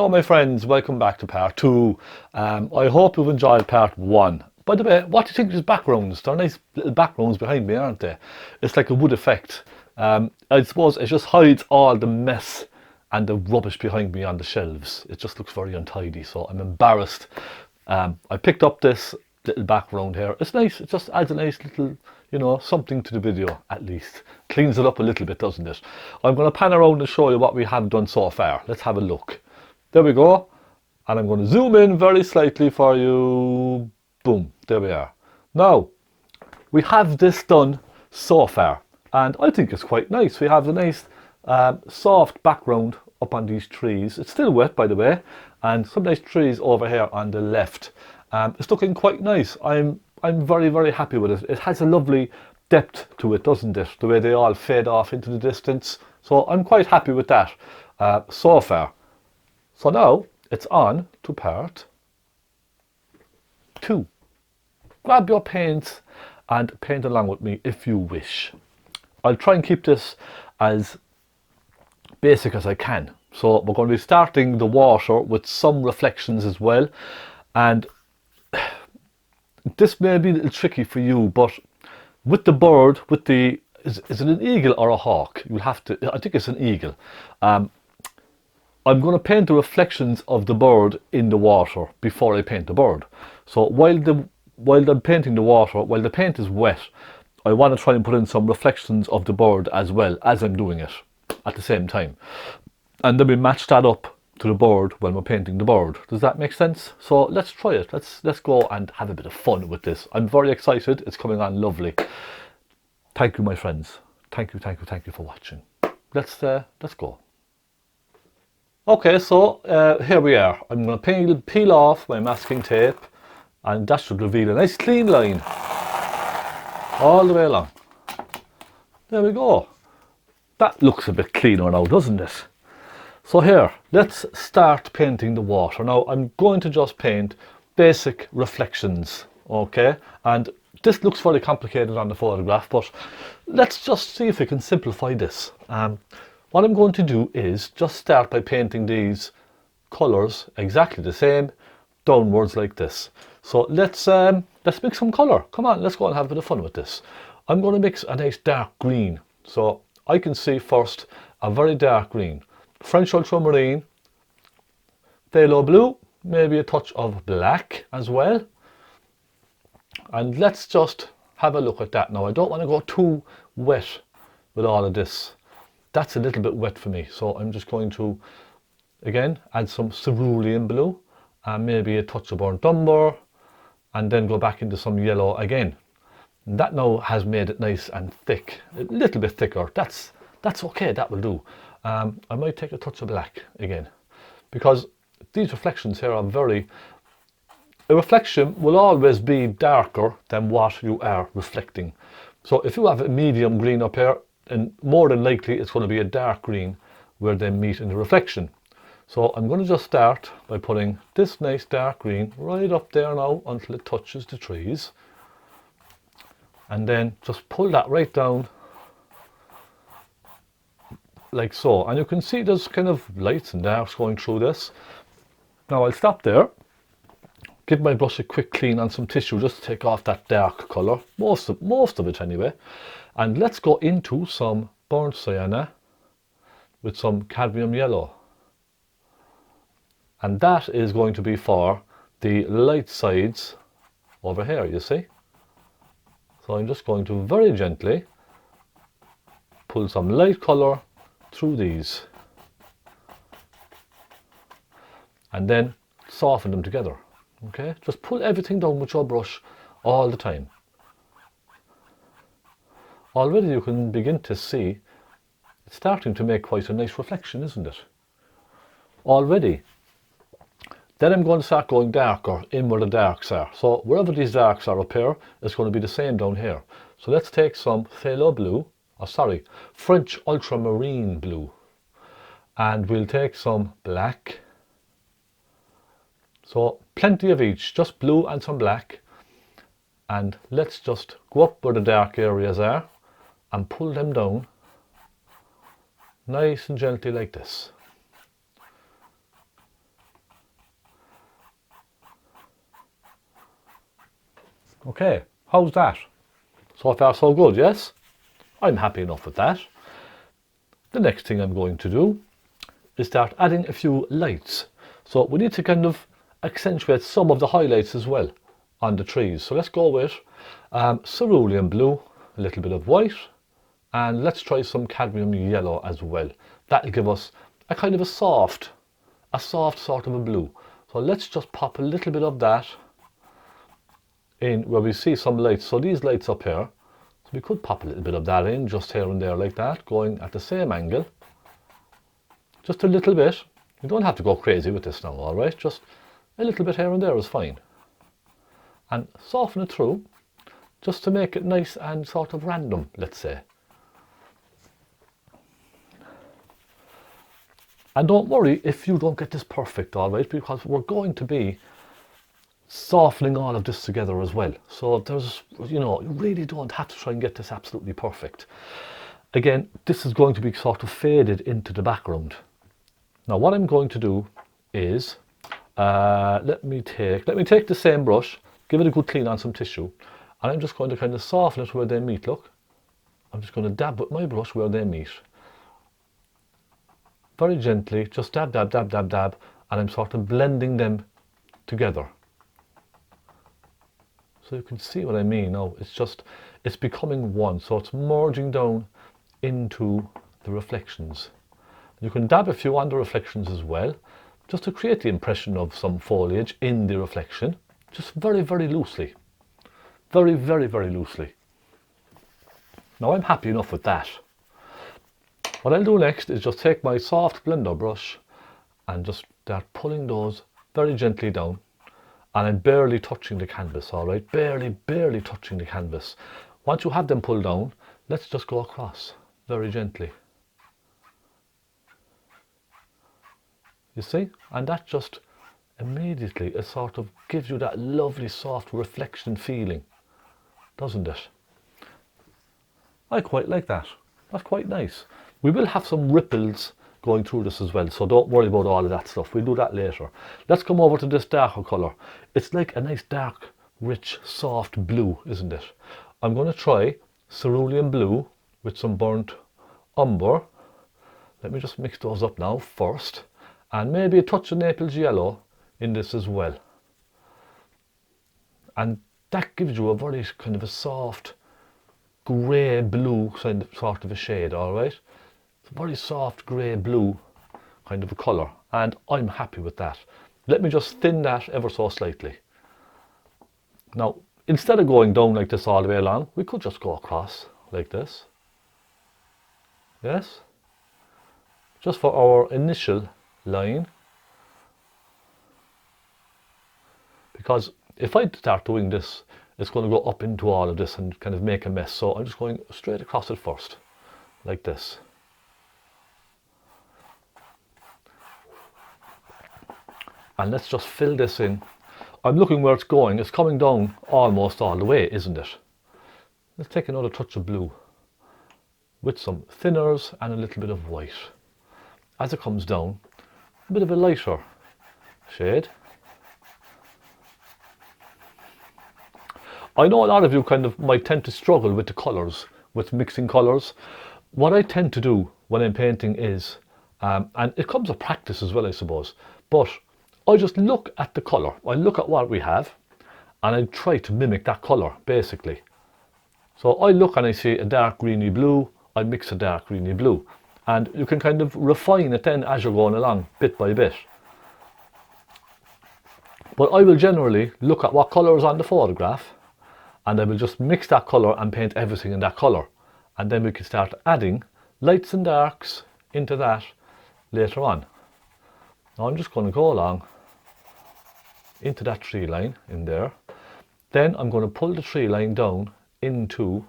Hello my friends, welcome back to part 2. I hope you've enjoyed part 1. By the way, what do you think of these backgrounds? They're nice little backgrounds behind me, aren't they? It's like a wood effect. I suppose it just hides all the mess and the rubbish behind me on the shelves. It just looks very untidy, so I'm embarrassed. I picked up this little background here. It's nice, it just adds a nice little, you know, something to the video at least. Cleans it up a little bit, doesn't it? I'm going to pan around and show you what we have done so far. Let's have a look. There we go. And I'm going to zoom in very slightly for you. Boom, there we are. Now, we have this done so far, and I think it's quite nice. We have a nice soft background up on these trees. It's still wet, by the way, and some nice trees over here on the left. It's looking quite nice. I'm very, very happy with it. It has a lovely depth to it, doesn't it? The way they all fade off into the distance. So I'm quite happy with that so far. So now it's on to part 2. Grab your paints and paint along with me if you wish. I'll try and keep this as basic as I can. So we're going to be starting the water with some reflections as well. And this may be a little tricky for you, but with the bird, with the, is it an eagle or a hawk? You'll have to, I think it's an eagle. I'm going to paint the reflections of the bird in the water before I paint the bird. So while I'm painting the water, while the paint is wet, I want to try and put in some reflections of the bird as well as I'm doing it at the same time. And then we match that up to the bird when we're painting the bird. Does that make sense? So let's try it. Let's go and have a bit of fun with this. I'm very excited. It's coming on lovely. Thank you, my friends. Thank you for watching. Let's go. Okay, so here we are. I'm going to peel off my masking tape, and that should reveal a nice clean line all the way along. There we go. That looks a bit cleaner now, doesn't it? So here, let's start painting the water. Now I'm going to just paint basic reflections, okay? And this looks very complicated on the photograph, but let's just see if we can simplify this. What I'm going to do is just start by painting these colours exactly the same downwards like this. So let's mix some colour. Come on, let's go and have a bit of fun with this. I'm going to mix a nice dark green. So I can see first a very dark green. French ultramarine, phaylo blue, maybe a touch of black as well. And let's just have a look at that now. I don't want to go too wet with all of this. That's a little bit wet for me, so I'm just going to, again, add some cerulean blue and maybe a touch of burnt umber, and then go back into some yellow again. That now has made it nice and thick, a little bit thicker. That's okay, that will do. I might take a touch of black again, because these reflections here are a reflection will always be darker than what you are reflecting. So if you have a medium green up here, and more than likely it's going to be a dark green where they meet in the reflection. So I'm going to just start by putting this nice dark green right up there now until it touches the trees. And then just pull that right down like so. And you can see there's kind of lights and darks going through this. Now I'll stop there, give my brush a quick clean on some tissue just to take off that dark colour, most of it anyway. And let's go into some burnt sienna with some cadmium yellow. And that is going to be for the light sides over here, you see. So I'm just going to very gently pull some light colour through these. And then soften them together, okay? Just pull everything down with your brush all the time. Already you can begin to see it's starting to make quite a nice reflection, isn't it? Already. Then I'm going to start going darker in where the darks are. So wherever these darks are up here, it's going to be the same down here. So let's take some phaylo blue, French ultramarine blue. And we'll take some black. So plenty of each, just blue and some black. And let's just go up where the dark areas are and pull them down nice and gently like this. Okay, how's that? So far so good, yes? I'm happy enough with that. The next thing I'm going to do is start adding a few lights. So we need to kind of accentuate some of the highlights as well on the trees. So let's go with cerulean blue, a little bit of white, and let's try some cadmium yellow as well. That'll give us a kind of a soft sort of a blue. So let's just pop a little bit of that in where we see some lights. So these lights up here, so we could pop a little bit of that in just here and there like that, going at the same angle. Just a little bit. You don't have to go crazy with this now, alright? Just a little bit here and there is fine. And soften it through, just to make it nice and sort of random, let's say. And don't worry if you don't get this perfect, alright? Because we're going to be softening all of this together as well. So there's, you know, you really don't have to try and get this absolutely perfect. Again, this is going to be sort of faded into the background. Now what I'm going to do is, let me take the same brush, give it a good clean on some tissue, and I'm just going to kind of soften it where they meet, look. I'm just going to dab with my brush where they meet. Very gently, just dab, dab, dab, dab, dab, and I'm sort of blending them together. So you can see what I mean now. It's becoming one, so it's merging down into the reflections. You can dab a few on the reflections as well, just to create the impression of some foliage in the reflection, just very, very loosely. Very, very, very loosely. Now I'm happy enough with that. What I'll do next is just take my soft blender brush and just start pulling those very gently down. And I'm barely touching the canvas, alright? Barely touching the canvas. Once you have them pulled down, let's just go across very gently. You see? And that just immediately, it sort of gives you that lovely soft reflection feeling, doesn't it? I quite like that. That's quite nice. We will have some ripples going through this as well, so don't worry about all of that stuff. We'll do that later. Let's come over to this darker colour. It's like a nice dark, rich, soft blue, isn't it? I'm going to try cerulean blue with some burnt umber. Let me just mix those up now first. And maybe a touch of Naples yellow in this as well. And that gives you a very kind of a soft, grey blue sort of a shade, alright? It's a very soft grey blue kind of a colour, and I'm happy with that. Let me just thin that ever so slightly. Now, instead of going down like this all the way along, we could just go across like this. Yes? Just for our initial line. Because if I start doing this, it's going to go up into all of this and kind of make a mess. So I'm just going straight across it first, like this. And let's just fill this in. I'm looking where it's going. It's coming down almost all the way, isn't it? Let's take another touch of blue with some thinners and a little bit of white. As it comes down, a bit of a lighter shade. I know a lot of you kind of might tend to struggle with the colours, with mixing colours. What I tend to do when I'm painting is, and it comes with practice as well, I suppose, but I just look at the colour. I look at what we have and I try to mimic that colour, basically. So I look and I see a dark greeny blue, I mix a dark greeny blue. And you can kind of refine it then as you're going along, bit by bit. But I will generally look at what colour is on the photograph and I will just mix that colour and paint everything in that colour. And then we can start adding lights and darks into that later on. Now I'm just going to go along into that tree line in there. Then I'm going to pull the tree line down into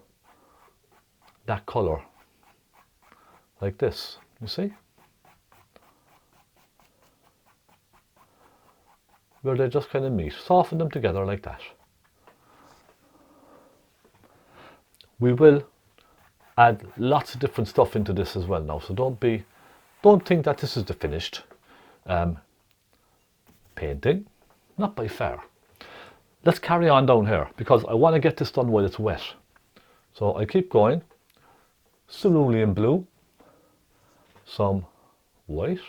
that colour. Like this, you see? Where they just kind of meet. Soften them together like that. We will add lots of different stuff into this as well now, so don't think that this is the finished painting, not by far. let's carry on down here because I want to get this done while it's wet. So I keep going. Cerulean blue, some white,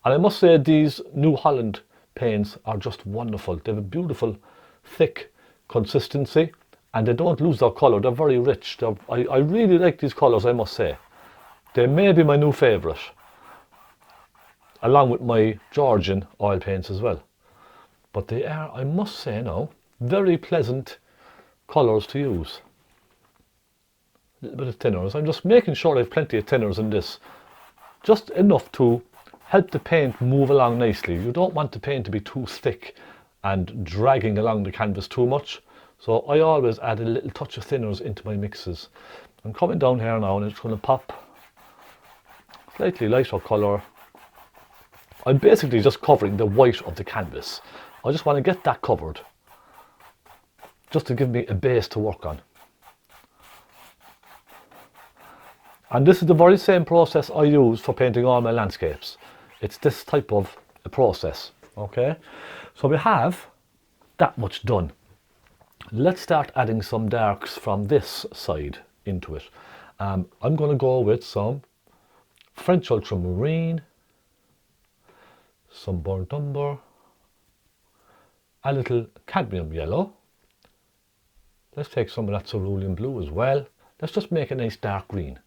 and I must say these New Holland paints are just wonderful. They have a beautiful thick consistency and they don't lose their colour. They're very rich. I really like these colours, I must say. They may be my new favourite, along with my Georgian oil paints as well. But they are, I must say now, very pleasant colours to use. A little bit of thinners. I'm just making sure I have plenty of thinners in this. Just enough to help the paint move along nicely. You don't want the paint to be too thick and dragging along the canvas too much. So I always add a little touch of thinners into my mixes. I'm coming down here now and it's going to pop slightly lighter colour. I'm basically just covering the white of the canvas. I just want to get that covered, just to give me a base to work on. And this is the very same process I use for painting all my landscapes. It's this type of a process, okay? So we have that much done. Let's start adding some darks from this side into it. I'm going to go with some French ultramarine, some burnt umber, a little cadmium yellow. Let's take some of that cerulean blue as well. Let's just make a nice dark green.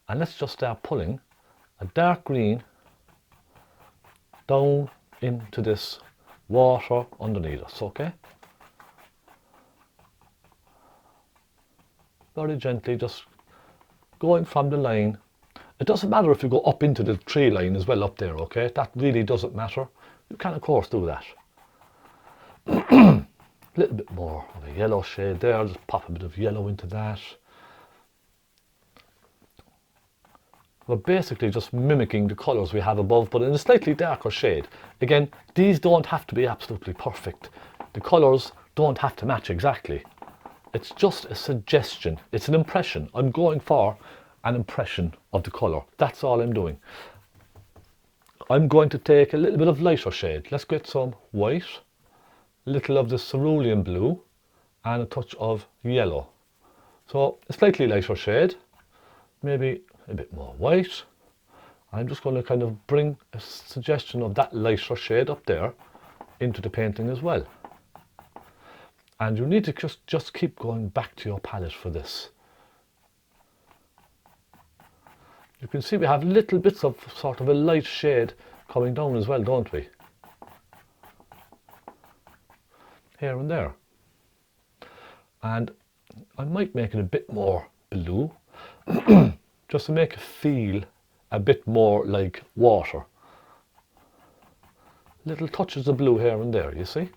And let's just start pulling a dark green down into this water underneath us, okay? Very gently, just going from the line. It doesn't matter if you go up into the tree line as well up there, okay? That really doesn't matter. You can of course do that. A little bit more of a yellow shade there, just pop a bit of yellow into that. We're basically just mimicking the colours we have above, but in a slightly darker shade. Again, these don't have to be absolutely perfect. The colours don't have to match exactly. It's just a suggestion. It's an impression. I'm going for an impression of the colour. That's all I'm doing. I'm going to take a little bit of lighter shade. Let's get some white, a little of the cerulean blue, and a touch of yellow. So a slightly lighter shade, maybe a bit more white. I'm just going to kind of bring a suggestion of that lighter shade up there into the painting as well. And you need to just keep going back to your palette for this. You can see we have little bits of sort of a light shade coming down as well, don't we? Here and there. And I might make it a bit more blue, just to make it feel a bit more like water. Little touches of blue here and there, you see?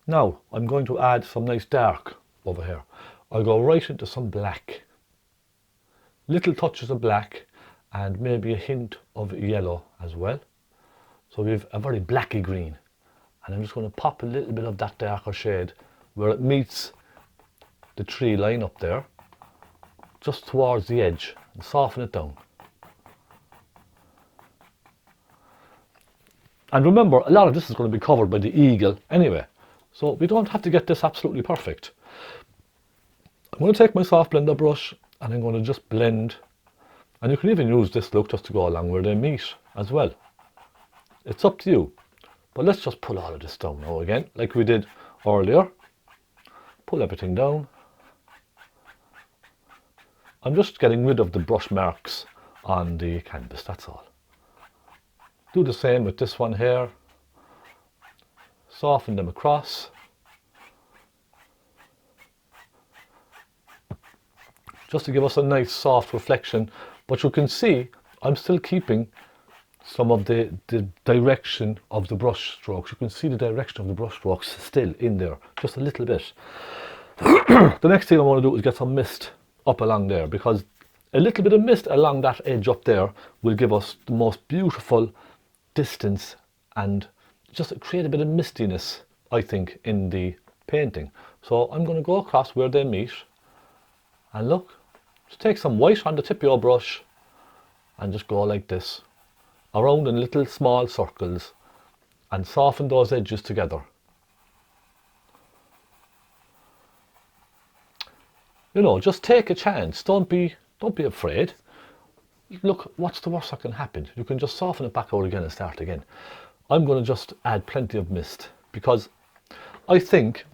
Now I'm going to add some nice dark over here. I'll go right into some black. Little touches of black and maybe a hint of yellow as well. So we have a very blacky green. And I'm just going to pop a little bit of that darker shade where it meets the tree line up there, just towards the edge, and soften it down. And remember, a lot of this is going to be covered by the eagle anyway, so we don't have to get this absolutely perfect. I'm going to take my soft blender brush and I'm going to just blend, and you can even use this look just to go along where they meet as well. It's up to you. But let's just pull all of this down now again, like we did earlier. Pull everything down. I'm just getting rid of the brush marks on the canvas, that's all. Do the same with this one here. Soften them across. Just to give us a nice soft reflection. But you can see I'm still keeping some of the direction of the brush strokes. You can see the direction of the brush strokes still in there, just a little bit. The next thing I want to do is get some mist up along there, because a little bit of mist along that edge up there will give us the most beautiful distance and just create a bit of mistiness, I think, in the painting. So I'm going to go across where they meet, and look, just take some white on the tip of your brush and just go like this, around in little small circles, and soften those edges together. You know, just take a chance. Don't be afraid. Look, what's the worst that can happen? You can just soften it back out again and start again. I'm going to just add plenty of mist, because I think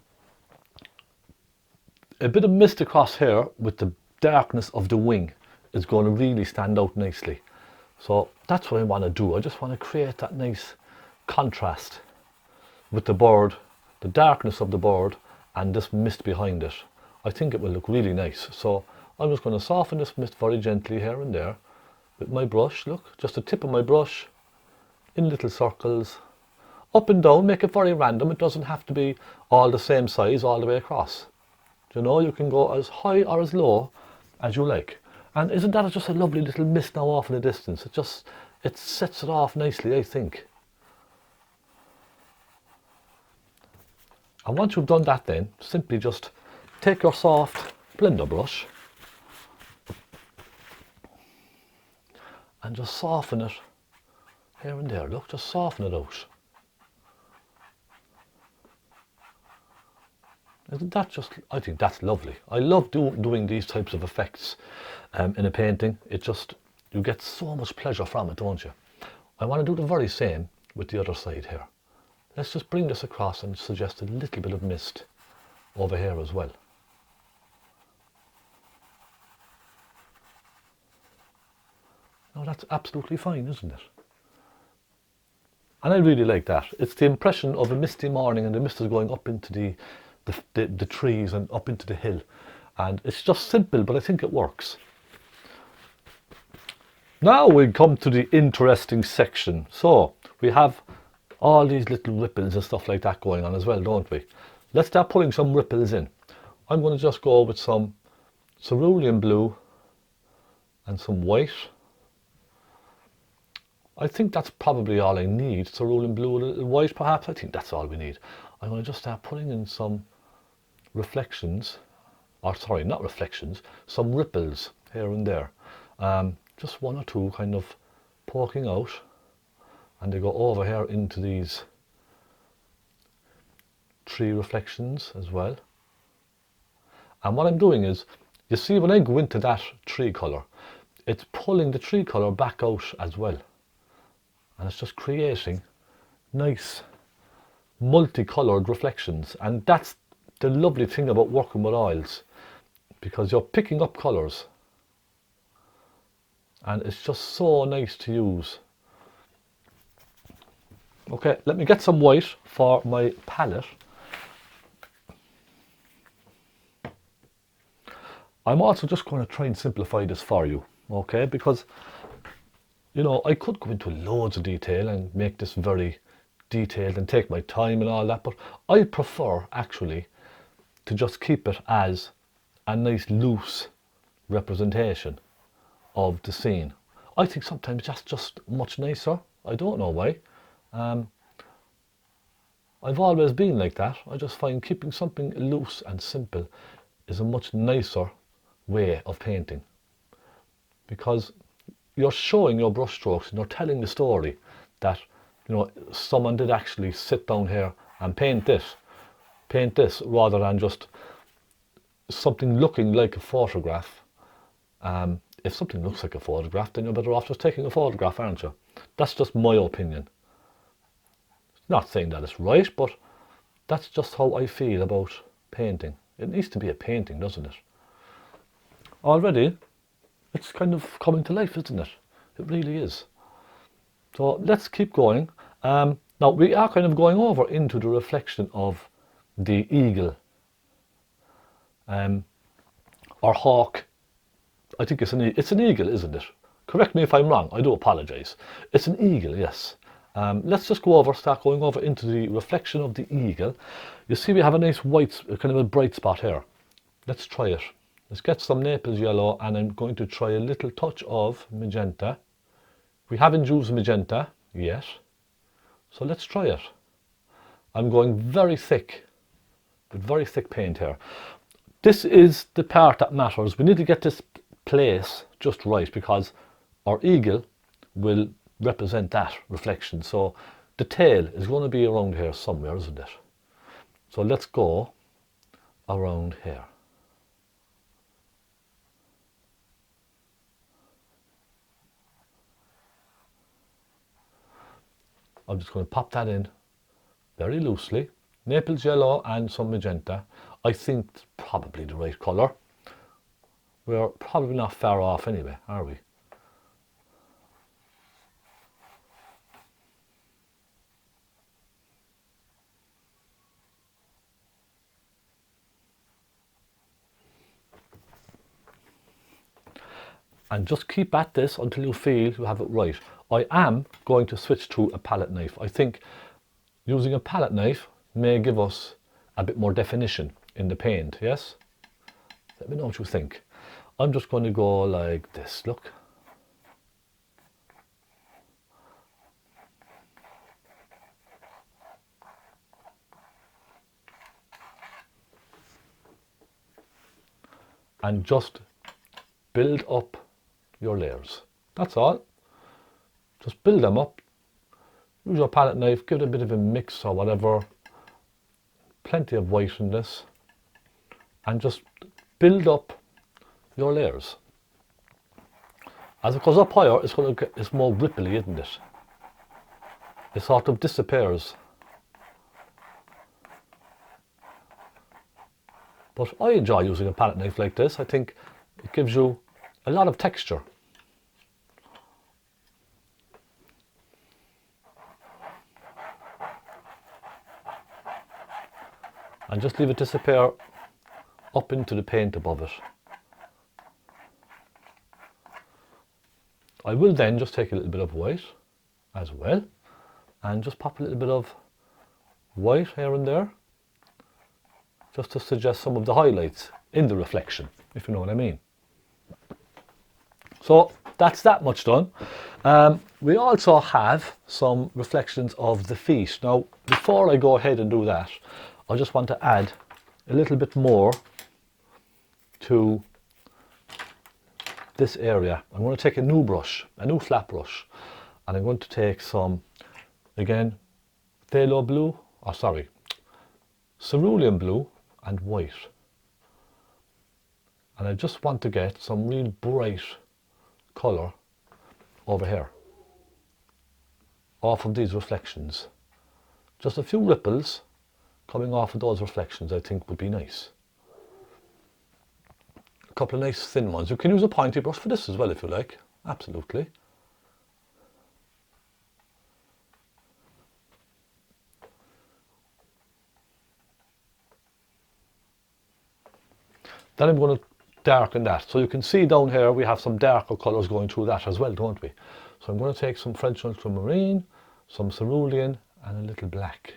a bit of mist across here with the darkness of the wing is going to really stand out nicely. So that's what I want to do. I just want to create that nice contrast with the bird, the darkness of the bird, and this mist behind it. I think it will look really nice. So I'm just going to soften this mist very gently here and there with my brush. Look, just the tip of my brush in little circles, up and down. Make it very random. It doesn't have to be all the same size all the way across. You know, you can go as high or as low as you like. And isn't that just a lovely little mist now off in the distance? It sets it off nicely, I think. And once you've done that, then simply just take your soft blender brush and just soften it here and there. Look, just soften it out. Isn't that just, I think that's lovely. I love doing these types of effects in a painting. You get so much pleasure from it, don't you? I want to do the very same with the other side here. Let's just bring this across and suggest a little bit of mist over here as well. Now that's absolutely fine, isn't it? And I really like that. It's the impression of a misty morning and the mist is going up into the trees and up into the hill. And it's just simple, but I think it works. Now we come to the interesting section. So we have all these little ripples and stuff like that going on as well, don't we? Let's start putting some ripples in. I'm going to just go with some cerulean blue and some white. I think that's probably all I need. Cerulean blue, a little white perhaps. I think that's all we need. I'm going to just start putting in some reflections, or sorry, not reflections, some ripples here and there. Just one or two kind of poking out, and they go over here into these tree reflections as well. And what I'm doing is, you see when I go into that tree colour, it's pulling the tree colour back out as well. And it's just creating nice multicoloured reflections. And that's the lovely thing about working with oils, because you're picking up colours. And it's just so nice to use. Okay, let me get some white for my palette. I'm also just going to try and simplify this for you, okay? Because, you know, I could go into loads of detail and make this very detailed and take my time and all that, but I prefer actually to just keep it as a nice loose representation of the scene. I think sometimes that's just much nicer. I don't know why. I've always been like that. I just find keeping something loose and simple is a much nicer way of painting, because you're showing your brush strokes and you're telling the story that, you know, someone did actually sit down here and paint this rather than just something looking like a photograph. If something looks like a photograph, then you're better off just taking a photograph, aren't you? That's just my opinion. Not saying that it's right, but that's just how I feel about painting. It needs to be a painting, doesn't it? Already, it's kind of coming to life, isn't it? It really is. So let's keep going. Now we are kind of going over into the reflection of the eagle, or hawk. I think it's an eagle, isn't it? Correct me if I'm wrong, I do apologise. It's an eagle, yes. Let's just start going over into the reflection of the eagle. You see we have a nice white, kind of a bright spot here. Let's try it. Let's get some Naples yellow, and I'm going to try a little touch of magenta. We haven't used magenta yet, so let's try it. I'm going very thick, with very thick paint here. This is the part that matters. We need to get this place just right, because or eagle will represent that reflection. So the tail is going to be around here somewhere, isn't it? So let's go around here. I'm just going to pop that in very loosely. Naples yellow and some magenta. I think it's probably the right colour. We're probably not far off anyway, are we? And just keep at this until you feel you have it right. I am going to switch to a palette knife. I think using a palette knife may give us a bit more definition in the paint, yes? Let me know what you think. I'm just going to go like this, look. And just build up your layers. That's all. Just build them up. Use your palette knife, give it a bit of a mix or whatever. Plenty of white in this. And just build up your layers. As it goes up higher, it's more ripply, isn't it? It sort of disappears. But I enjoy using a palette knife like this. I think it gives you a lot of texture. And just leave it disappear up into the paint above it. I will then just take a little bit of white as well and just pop a little bit of white here and there just to suggest some of the highlights in the reflection, if you know what I mean. So that's that much done. We also have some reflections of the feet. Now, before I go ahead and do that, I just want to add a little bit more to this area. I'm going to take a new brush, a new flat brush, and I'm going to take some, again, phaylo blue, or sorry, cerulean blue and white. And I just want to get some real bright colour over here, off of these reflections. Just a few ripples coming off of those reflections I think would be nice. A couple of nice thin ones. You can use a pointy brush for this as well if you like, absolutely. Then I'm going to darken that. So you can see down here we have some darker colours going through that as well, don't we? So I'm going to take some French ultramarine, some cerulean and a little black.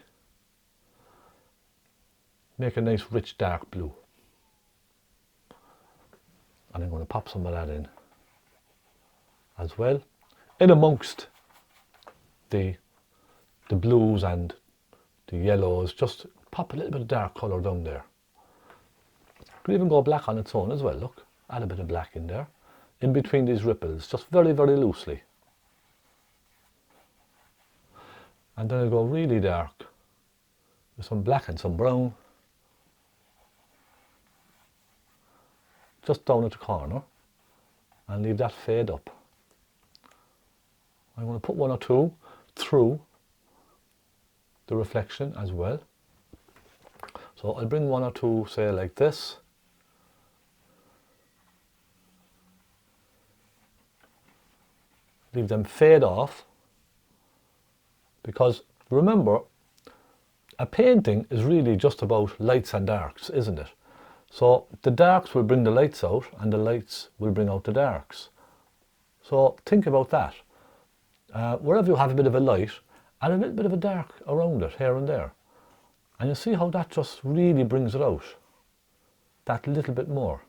Make a nice rich dark blue. And I'm going to pop some of that in as well, in amongst the blues and the yellows. Just pop a little bit of dark colour down there. Could even go black on its own as well, look. Add a bit of black in there, in between these ripples, just very, very loosely. And then I'll go really dark with some black and some brown. Just down at the corner, and leave that fade up. I'm going to put one or two through the reflection as well. So I'll bring one or two, say like this. Leave them fade off, because remember, a painting is really just about lights and darks, isn't it? So the darks will bring the lights out and the lights will bring out the darks. So think about that. Wherever you have a bit of a light, add a little bit of a dark around it here and there. And you see how that just really brings it out, that little bit more.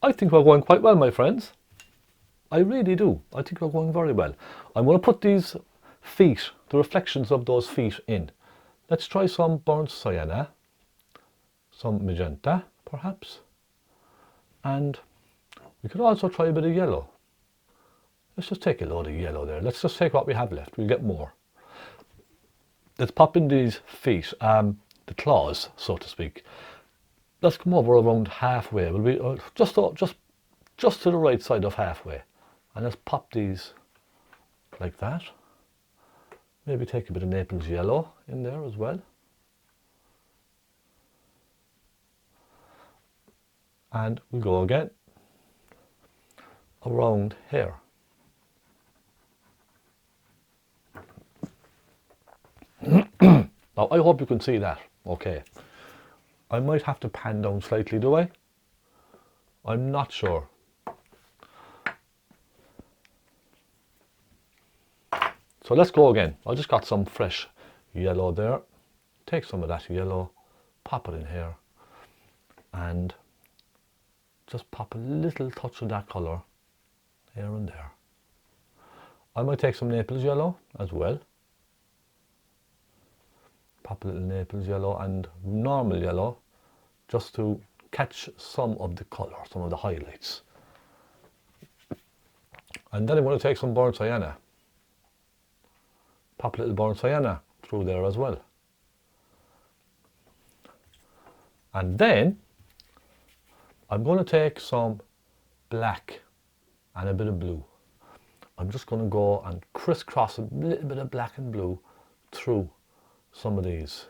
I think we're going quite well, my friends. I really do. I think we're going very well. I'm going to put these feet, the reflections of those feet in. Let's try some burnt sienna, some magenta perhaps, and we could also try a bit of yellow. Let's just take a load of yellow there. Let's just take what we have left, we'll get more. Let's pop in these feet, the claws, so to speak. Let's come over around halfway. We'll be just to the right side of halfway, and let's pop these like that. Maybe take a bit of Naples yellow in there as well. And we'll go again around here. Now I hope you can see that. Okay. I might have to pan down slightly, do I? I'm not sure. So let's go again. I just got some fresh yellow there. Take some of that yellow, pop it in here, and just pop a little touch of that colour here and there. I might take some Naples yellow as well. Pop a little Naples yellow and normal yellow, just to catch some of the colour, some of the highlights. And then I'm going to take some burnt sienna. Pop a little burnt sienna through there as well. And then I'm going to take some black and a bit of blue. I'm just going to go and crisscross a little bit of black and blue through some of these.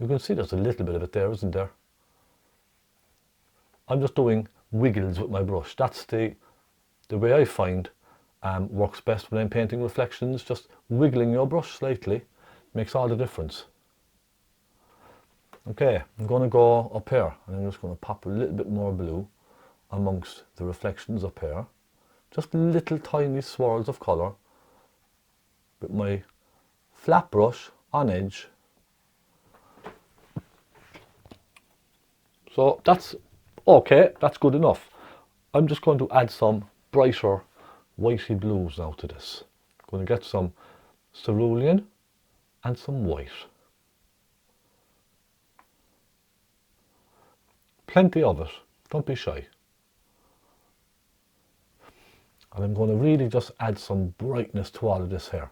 You can see there's a little bit of it there, isn't there? I'm just doing wiggles with my brush. That's the way I find works best when I'm painting reflections. Just wiggling your brush slightly makes all the difference. Okay, I'm going to go up here and I'm just going to pop a little bit more blue amongst the reflections up here. Just little tiny swirls of colour with my flat brush on edge. So that's okay, that's good enough. I'm just going to add some brighter whitey blues now to this. I'm going to get some cerulean and some white. Plenty of it, don't be shy. And I'm going to really just add some brightness to all of this here.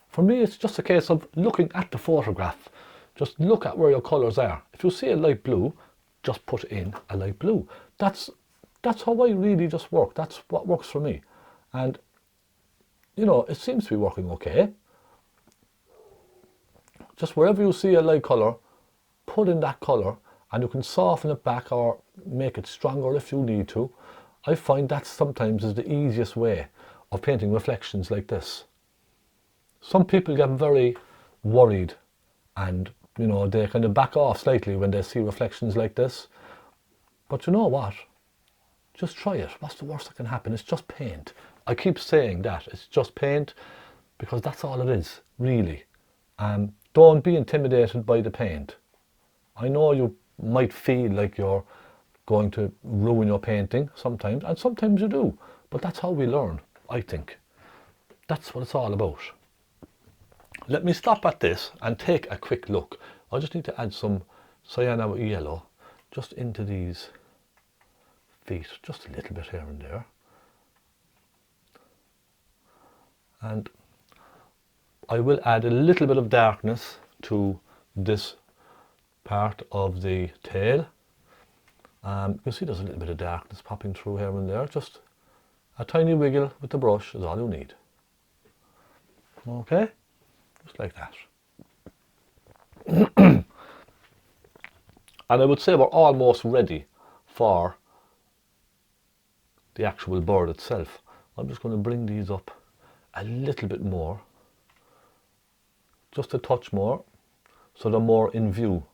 For me, it's just a case of looking at the photograph. Just look at where your colours are. If you see a light blue, just put in a light blue. That's how I really just work. That's what works for me. And, you know, it seems to be working okay. Just wherever you see a light colour, put in that colour, and you can soften it back or make it stronger if you need to. I find that sometimes is the easiest way of painting reflections like this. Some people get very worried and, you know, they kind of back off slightly when they see reflections like this. But you know what? Just try it. What's the worst that can happen? It's just paint. I keep saying that. It's just paint because that's all it is, really. Don't be intimidated by the paint. I know you might feel like you're going to ruin your painting sometimes, and sometimes you do. But that's how we learn, I think. That's what it's all about. Let me stop at this and take a quick look. I just need to add some sienna with yellow just into these feet, just a little bit here and there. And I will add a little bit of darkness to this part of the tail. You can see there's a little bit of darkness popping through here and there. Just a tiny wiggle with the brush is all you need. Okay? Just like that. And I would say we're almost ready for the actual bird itself. I'm just going to bring these up a little bit more, just a touch more, so they're more in view.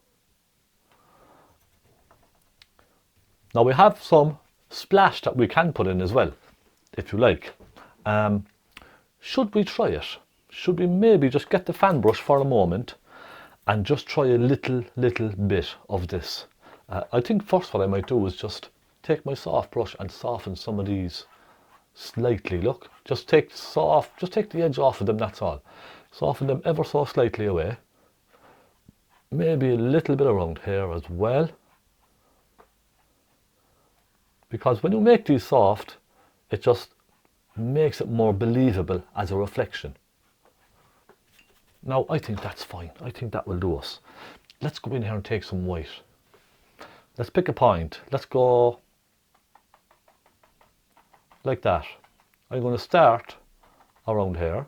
Now we have some splash that we can put in as well, if you like. Should we try it? Should we maybe just get the fan brush for a moment and just try a little bit of this? I think first what I might do is just take my soft brush and soften some of these slightly. Look, just take the edge off of them, that's all. Soften them ever so slightly away. Maybe a little bit around here as well. Because when you make these soft, it just makes it more believable as a reflection. Now I think that's fine. I think that will do us. Let's go in here and take some white. Let's pick a point. Let's go like that. I'm going to start around here.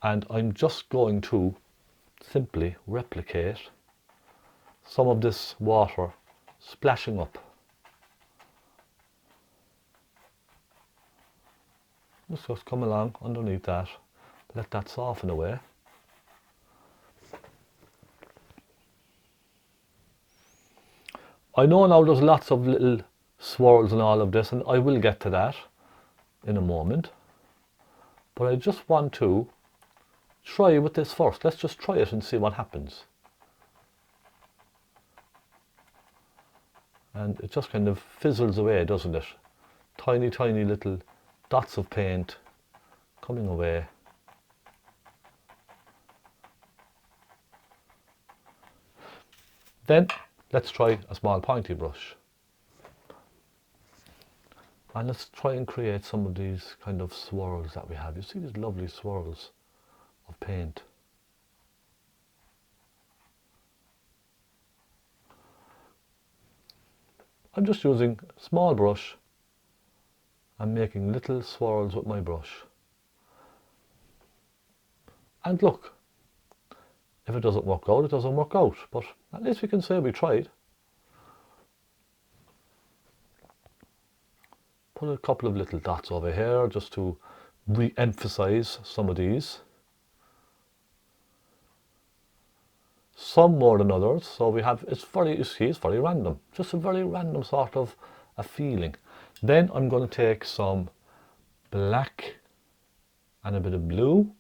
And I'm just going to simply replicate some of this water splashing up. Let's just come along underneath that, let that soften away. I know now there's lots of little swirls and all of this, and I will get to that in a moment. But I just want to try with this first. Let's just try it and see what happens. And it just kind of fizzles away, doesn't it? Tiny little dots of paint coming away. Then let's try a small pointy brush. And let's try and create some of these kind of swirls that we have. You see these lovely swirls of paint. I'm just using a small brush and making little swirls with my brush. And look, if it doesn't work out, it doesn't work out, but at least we can say we tried. Put a couple of little dots over here just to re-emphasize some of these. Some more than others, so we have, it's very random, just a very random sort of a feeling. Then I'm going to take some black and a bit of blue,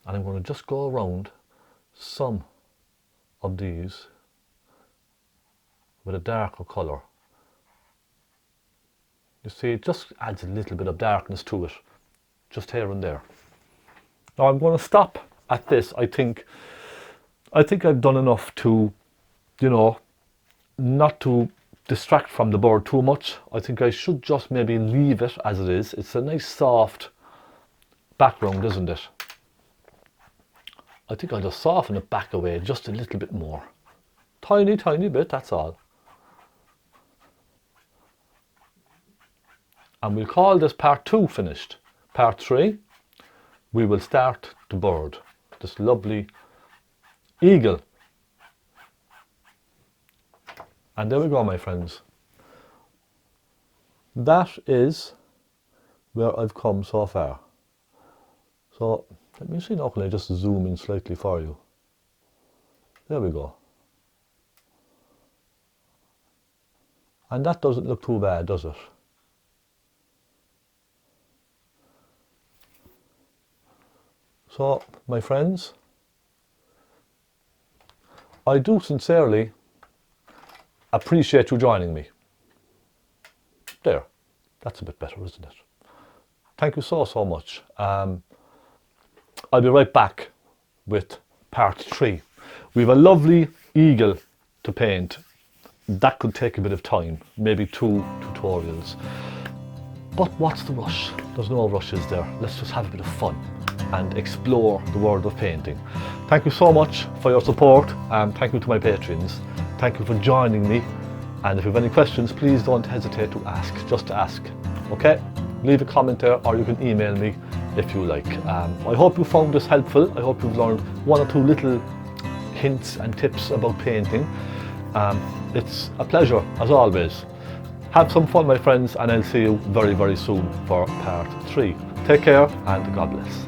and I'm going to just go around some of these with a darker colour. You see, it just adds a little bit of darkness to it, just here and there. Now I'm going to stop at this. I think I've done enough to, you know, not to distract from the bird too much. I think I should just maybe leave it as it is. It's a nice soft background, isn't it? I think I'll just soften it back away just a little bit more. Tiny bit, that's all. And we'll call this part 2 finished. Part 3, we will start the bird, this lovely eagle. And there we go, my friends. That is where I've come so far. So let me see now, can I just zoom in slightly for you? There we go. And that doesn't look too bad, does it? So, my friends, I do sincerely appreciate you joining me. There, that's a bit better, isn't it? Thank you so much. I'll be right back with part 3. We have a lovely eagle to paint. That could take a bit of time, maybe 2 tutorials. But what's the rush? There's no rush, is there? Let's just have a bit of fun and explore the world of painting. Thank you so much for your support, and thank you to my patrons. Thank you for joining me, and if you have any questions, please don't hesitate to ask, just to ask, okay? Leave a comment there, or you can email me if you like. I hope you found this helpful. I hope you've learned 1 or 2 little hints and tips about painting. It's a pleasure, as always. Have some fun, my friends, and I'll see you very soon for part 3. Take care, and God bless.